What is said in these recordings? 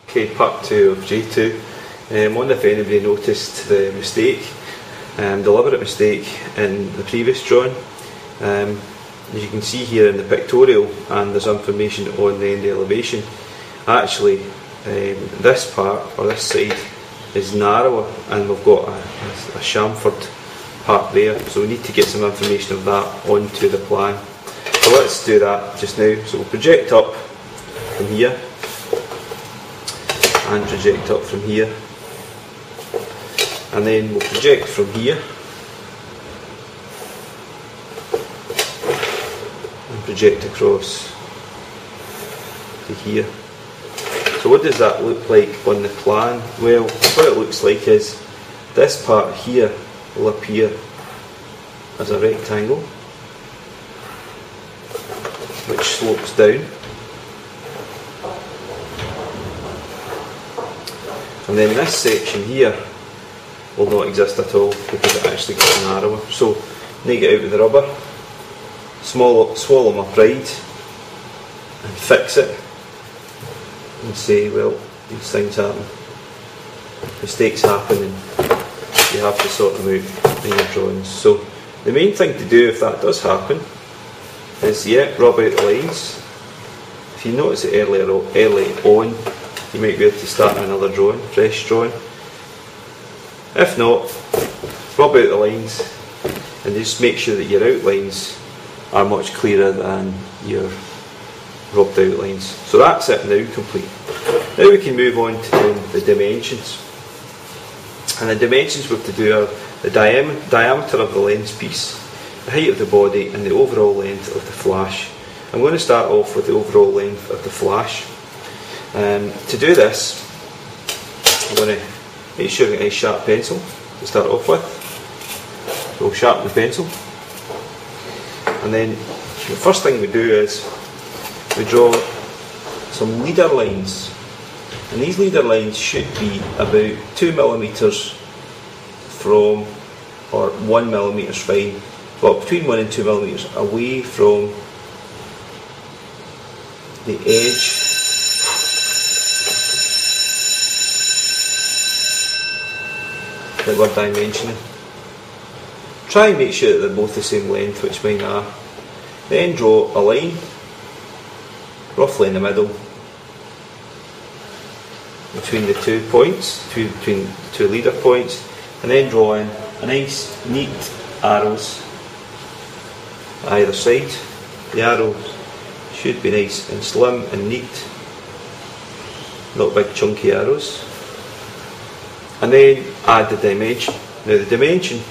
Okay, part 2 of J2. I wonder if anybody noticed the mistake, deliberate mistake in the previous drawing. As you can see here in the pictorial, and there's information on the end elevation, actually this part, or this side, is narrower, and we've got a chamfered part there, so we need to get some information of that onto the plan. So let's do that just now. So we'll project up from here, and project up from here, and then we'll project from here and project across to here. So what does that look like on the plan? Well, what it looks like is this part here will appear as a rectangle which slopes down, and then this section here will not exist at all because it actually gets narrower. So take it out with the rubber, swallow my pride and fix it and say, well, these things happen, mistakes happen, and you have to sort them out in your drawings. So the main thing to do if that does happen is, rub out the lines. If you notice it early on, you might be able to start another drawing, fresh drawing. If not, rub out the lines and just make sure that your outlines are much clearer than your rubbed out lines. So that's it now, complete. Now we can move on to doing the dimensions. And the dimensions we have to do are the diameter of the lens piece, the height of the body, and the overall length of the flash. I'm going to start off with the overall length of the flash. To do this, I'm going to make sure I get a nice sharp pencil to start off with. So we'll sharpen the pencil, and then the first thing we do is we draw some leader lines, and these leader lines should be about 2mm from, or 1mm is fine, but between 1 and 2mm away from the edge that we're dimensioning. Try and make sure that they're both the same length, which mine are. Then draw a line roughly in the middle between the 2 points, between the 2 leader points, and then draw in a nice neat arrows either side. The arrows should be nice and slim and neat, not big chunky arrows. And then add the dimension. Now the dimension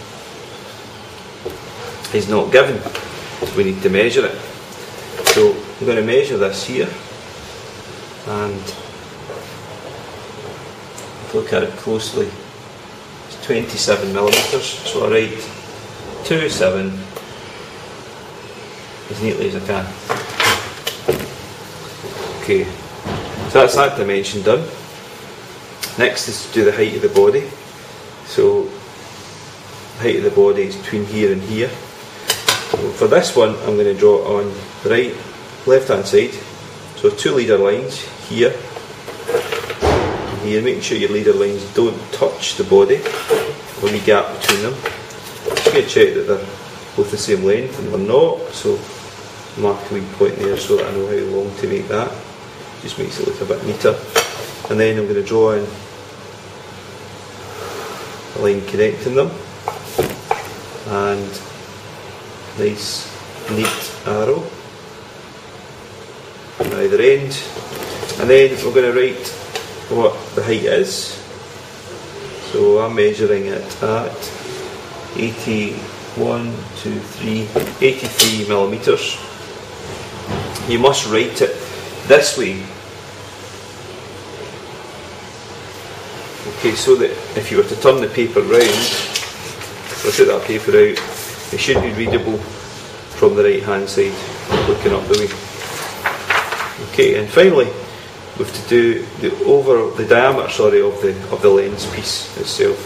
is not given, so we need to measure it. So I'm going to measure this here and look at it closely. It's 27mm, so I write 27 as neatly as I can. Okay, so that's that dimension done. Next is to do the height of the body. So the height of the body is between here and here. So for this one, I'm going to draw on the left hand side. So 2 leader lines here and here, making sure your leader lines don't touch the body, or any gap between them. Just going to check that they're both the same length, and they're not, so mark a wee point there so that I know how long to make that. Just makes it look a bit neater. And then I'm going to draw in a line connecting them, and nice neat arrow on either end. And then we're going to write what the height is. So I'm measuring it at 83mm. You must write it this way. Okay, so that if you were to turn the paper round, so I took that paper out, it should be readable from the right hand side, looking up the way. Okay, and finally we have to do the diameter of the lens piece itself.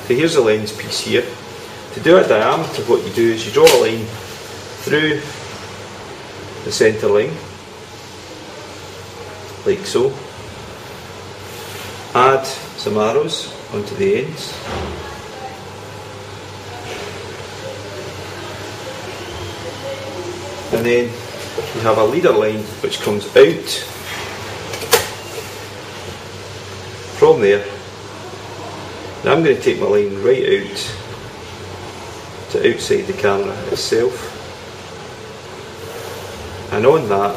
So here's the lens piece here. To do a diameter, what you do is you draw a line through the centre line, like so, add some arrows onto the ends. And then you have a leader line which comes out from there. Now I'm going to take my line right out to outside the camera itself, and on that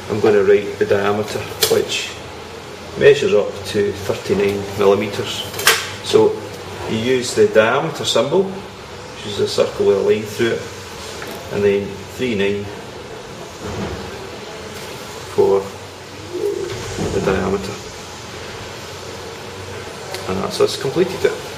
I'm going to write the diameter, which measures up to 39mm. So you use the diameter symbol, which is a circle with a line through it, and then 39 for the diameter, and that's us completed it.